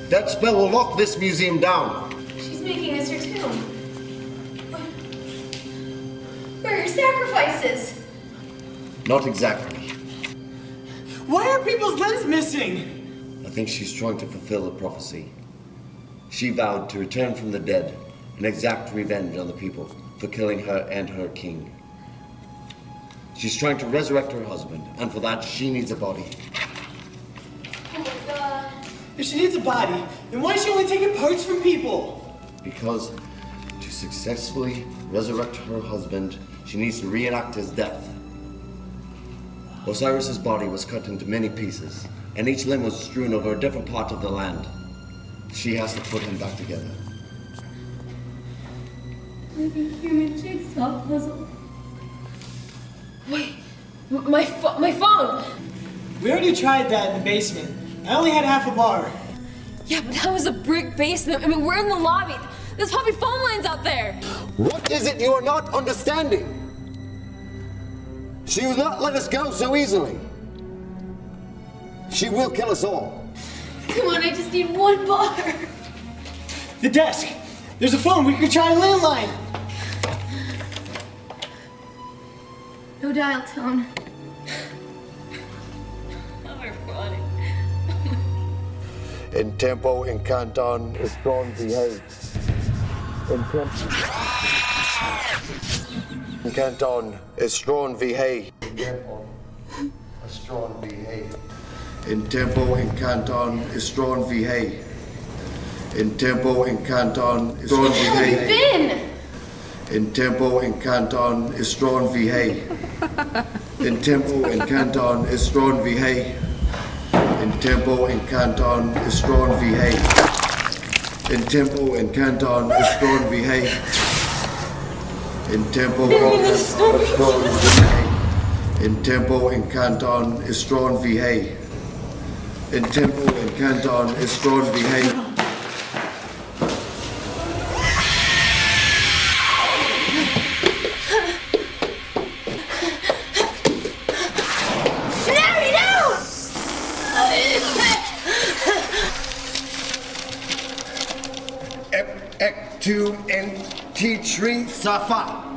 That spell will lock this museum down. She's making this her tomb. Where are her sacrifices? Not exactly. Why are people's limbs missing? I think she's trying to fulfill the prophecy. She vowed to return from the dead and exact revenge on the people for killing her and her king. She's trying to resurrect her husband, and for that she needs a body. Oh my god. If she needs a body, then why is she only taking parts from people? Because to successfully resurrect her husband, she needs to reenact his death. Osiris's body was cut into many pieces, and each limb was strewn over a different part of the land. She has to put him back together. Like a human jigsaw puzzle. Wait, my phone! We already tried that in the basement. I only had half a bar. Yeah, but that was a brick basement. I mean, we're in the lobby. There's probably phone lines out there. What is it you are not understanding? She will not let us go so easily. She will kill us all. Come on, I just need one bar. The desk! There's a phone, we could try a landline! No dial tone. Oh, we're funny. In tempo, in canton, is strong behave. In tempo. In canton, is strong behave. In tempo, a strong behave. In tempo, in canton, is strong behave. In tempo, in canton, is strong Where have you behave. been? In tempo, in canton, is strong behave. In tempo, in canton, is strong behave. In tempo, in canton, is strong behave. In tempo, in canton, is strong behave. In tempo, in canton, is strong behave. In tempo, in canton, is strong behave. In tempo, in canton, is strong behave. To T3 Sci-Fi.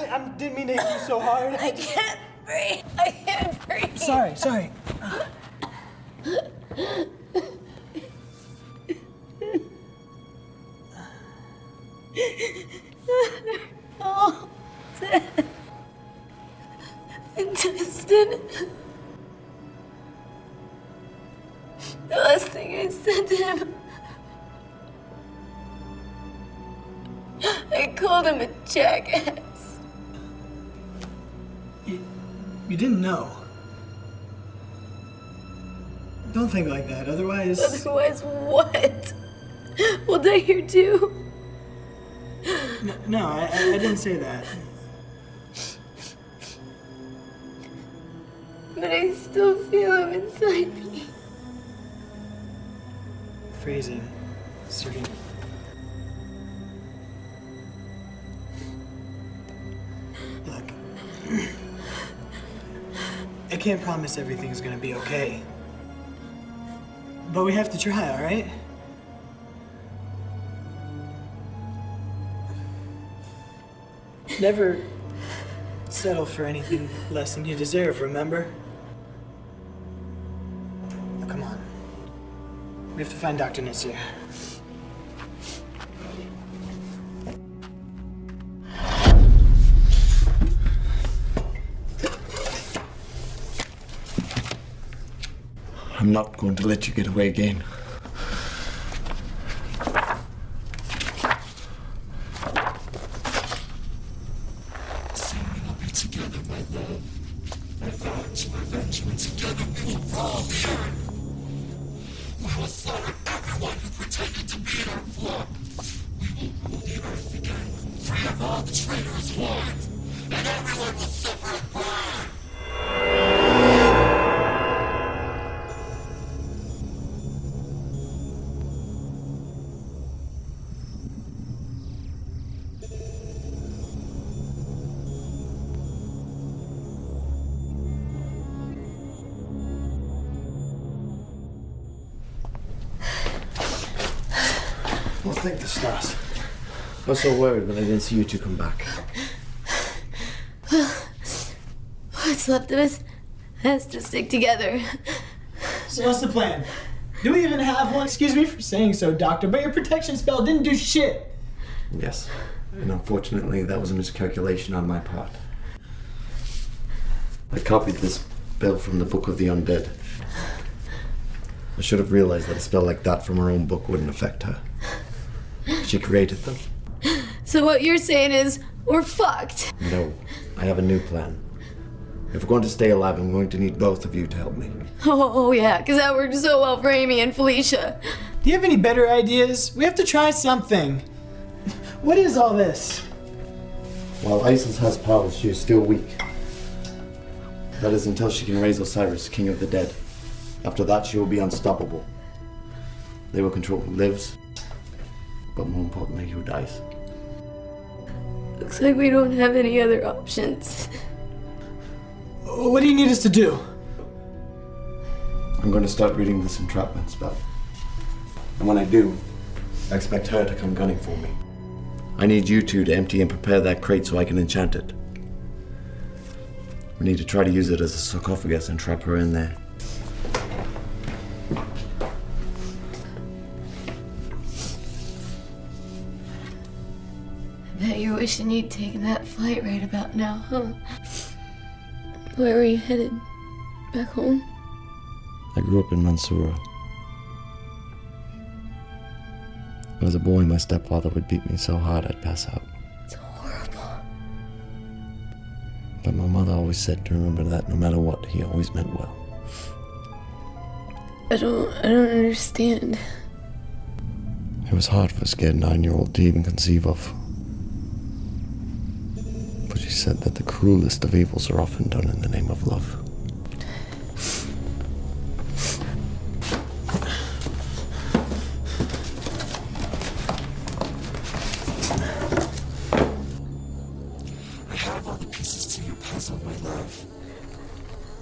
I didn't mean to hit you so hard. I can't breathe. I can't breathe. Sorry. Oh, dead. Intestine. The last thing I said to him, I called him a jackass. You didn't know. Don't think like that, otherwise... Otherwise what? Will they hear too? No, I didn't say that. But I still feel him inside me. phrasing. Certain. Look. I can't promise everything's gonna be okay. But we have to try, alright? Never settle for anything less than you deserve, remember? Now, come on. We have to find Dr. Nasir. I'm not going to let you get away again. Well, thank the stars. I was so worried when I didn't see you two come back. What's left of us has to stick together. So what's the plan? Do we even have one? Excuse me for saying so, Doctor, but your protection spell didn't do shit. Yes, and unfortunately that was a miscalculation on my part. I copied this spell from the Book of the Undead. I should have realized that a spell like that from her own book wouldn't affect her. She created them. So what you're saying is, we're fucked. No, I have a new plan. If we're going to stay alive, I'm going to need both of you to help me. Oh yeah, because that worked so well for Amy and Felicia. Do you have any better ideas? We have to try something. What is all this? While Isis has powers, she is still weak. That is until she can raise Osiris, King of the Dead. After that, she will be unstoppable. They will control who lives, but more importantly, who dies. Looks like we don't have any other options. What do you need us to do? I'm going to start reading this entrapment spell. And when I do, I expect her to come gunning for me. I need you two to empty and prepare that crate so I can enchant it. We need to try to use it as a sarcophagus and trap her in there. I bet you're wishing you'd taken that flight right about now, huh? Where were you headed? Back home? I grew up in Mansoura. As a boy, my stepfather would beat me so hard I'd pass out. It's horrible. But my mother always said to remember that no matter what, he always meant well. I don't understand. It was hard for a scared 9-year-old to even conceive of. But she said that the cruelest of evils are often done in the name of love. I have all the pieces to your puzzle, my love.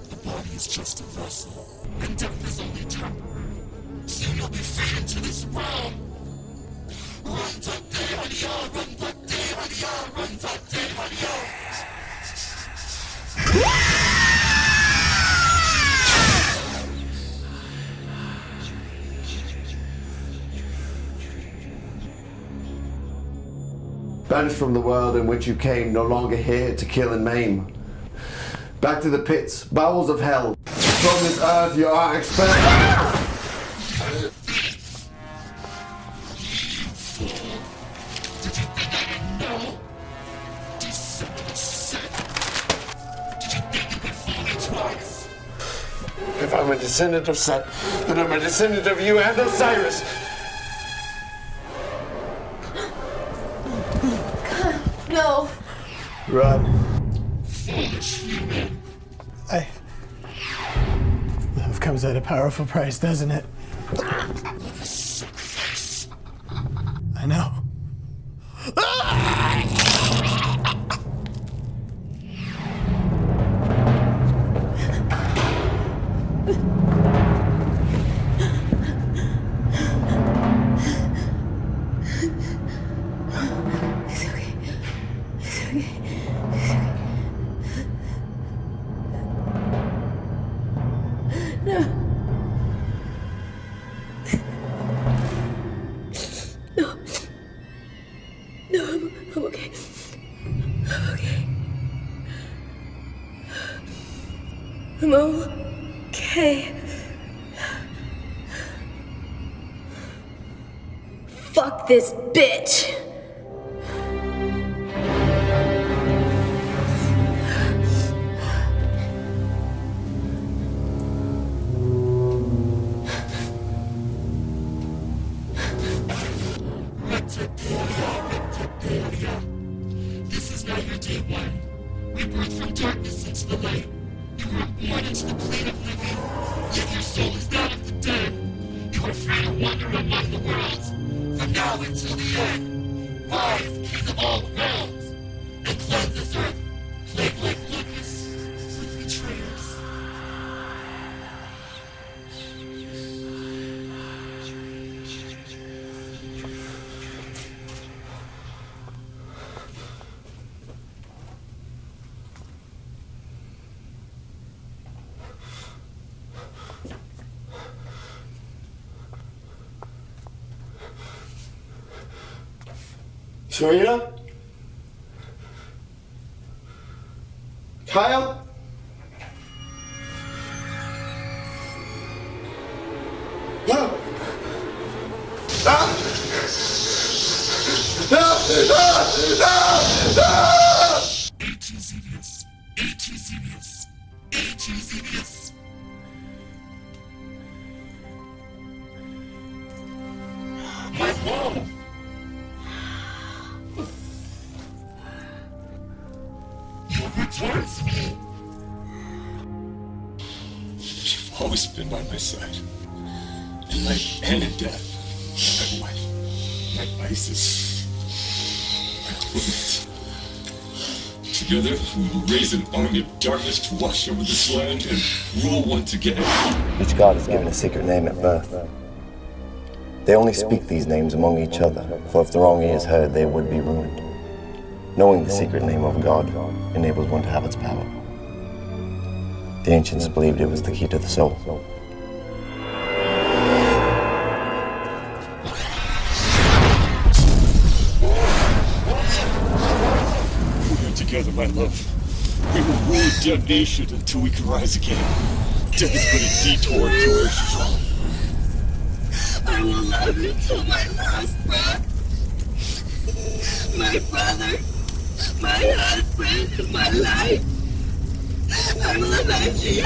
The body is just a vessel, and death is only temporary. Soon you'll be fed into this realm. Banished from the world in which you came, no longer here to kill and maim. Back to the pits, bowels of hell. From this earth you are expelled. If I'm a descendant of Seth, then I'm a descendant of you and Osiris. No. Run. Love comes at a powerful price, doesn't it? I know. I'm okay. I'm okay. I'm okay. Fuck this bitch! This is now your day one. Rebirth from darkness into the light. You were born into the plane of living, yet your soul is not of the dead. You are free to wander among the worlds, from now until the end. Rise, king of all realms, and cleanse this earth, plague like locusts, with betrayers. Serena? Kyle? No! Ah! No! No! No! No! Osiris. Osiris. Osiris. My wall! You've returned to me! You've always been by my side. In life and in death. My wife. My Isis. My twins. Together, we will raise an army of darkness to wash over this land and rule once again. Each god is given a secret name at birth. They only speak these names among each other, for if the wrong ear is heard, they would be ruined. Knowing the secret name of God enables one to have its power. The ancients believed it was the key to the soul. We are together, my love. We will rule a dead nation until we can rise again. Death is but a detour to where she's wrong. I will love you till my last breath. My brother, my husband, my life. I will avenge you.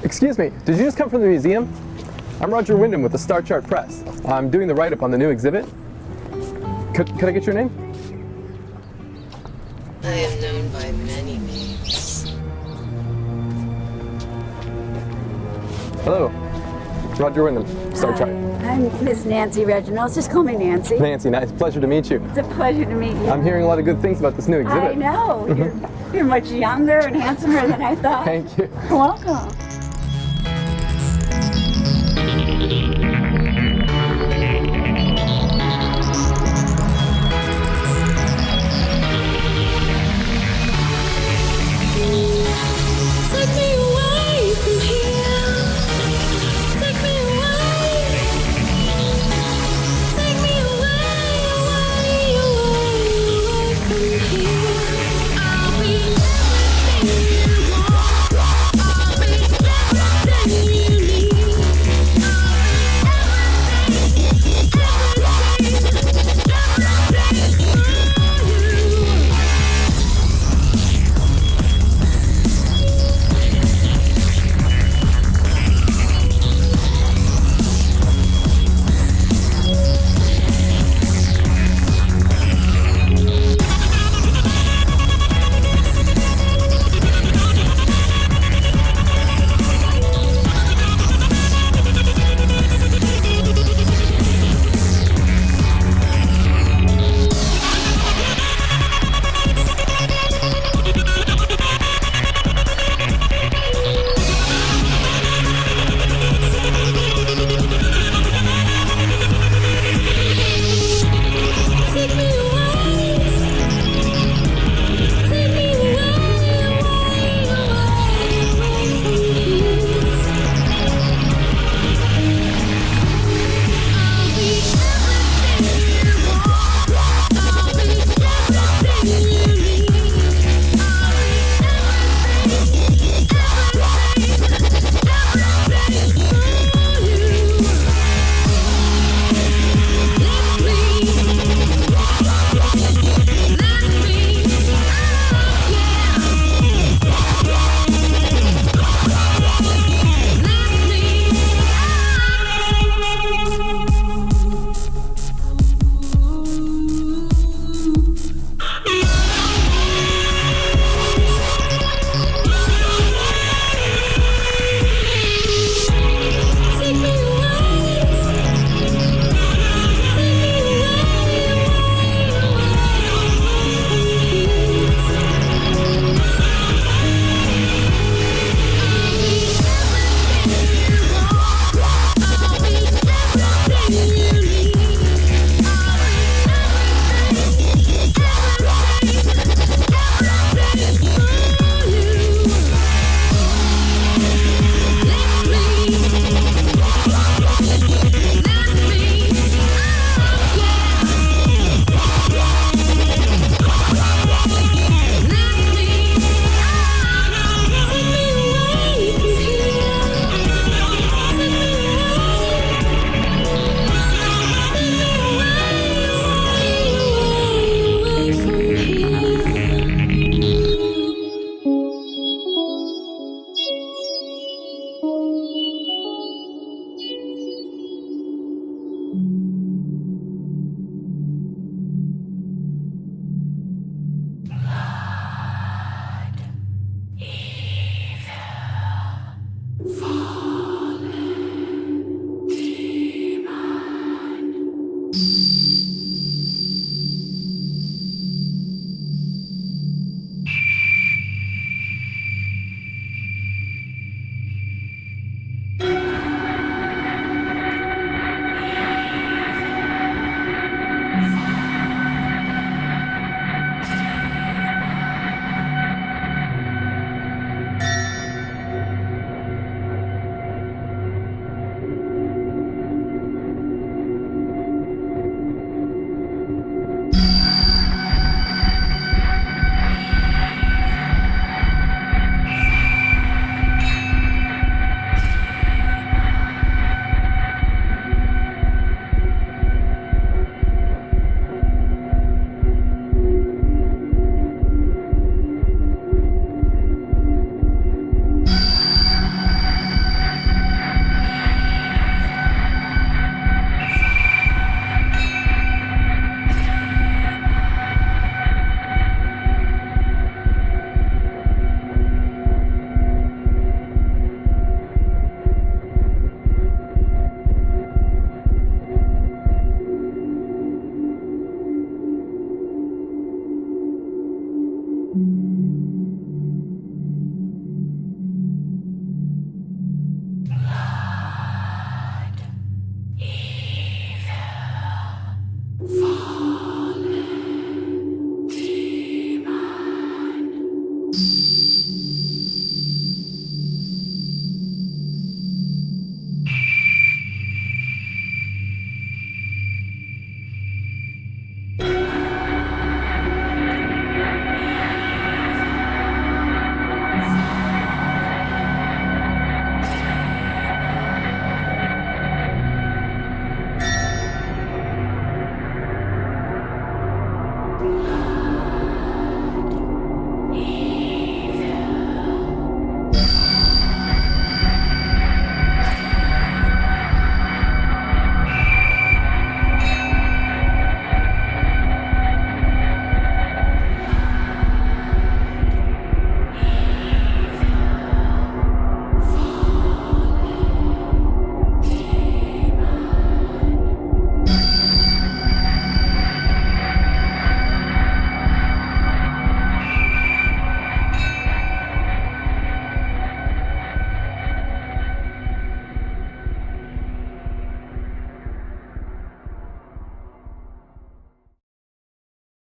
Excuse me, did you just come from the museum? I'm Roger Wyndham with the Star Chart Press. I'm doing the write-up on the new exhibit. Could I get your name? I am known by many names. Hello, Roger Wyndham, Star Chart. I'm Miss Nancy Reginald. Just call me Nancy. Nancy, nice, pleasure to meet you. It's a pleasure to meet you. I'm hearing a lot of good things about this new exhibit. I know. You're much younger and handsomer than I thought. Thank you. Welcome.